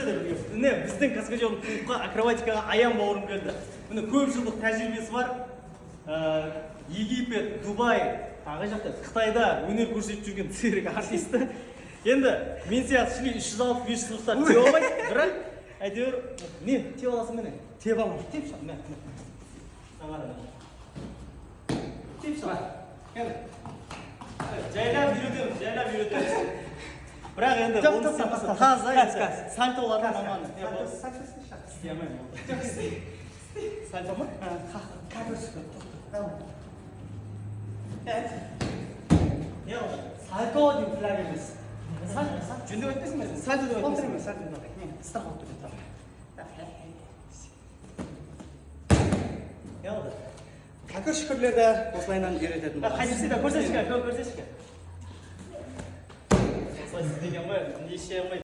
де міне біздің каскадер клубқа акробатикаға аян бауырым келді. Міне көп жылдық тәжірибесі бар. Египет, Дубай, тағы жақта Қытайда өнер көрсетіп жүрген цирк артисті. Енді мен сияқты шли 306-500 жылдықтар теу алмайды, бірақ әйтеуір не теу аласың міне? Теп аламын. Теп шал, міне. Теп шал. Жайлап үйретеміз. Бірақ енді таза сальтолардың аманы. Істеймеймін. Сальто ма? Не oldu? Salto deyip flag емес. Жүндеп айтпайсың ба? Salto деп айтпайсың. Salto деп айтпайсың. Мен страховка деп айтамын. Не oldu? Kakır şükürlerde осылайынан үйрететін боламыз. Қайсысы көрсетші. Осылай істеген ғой, неше алмай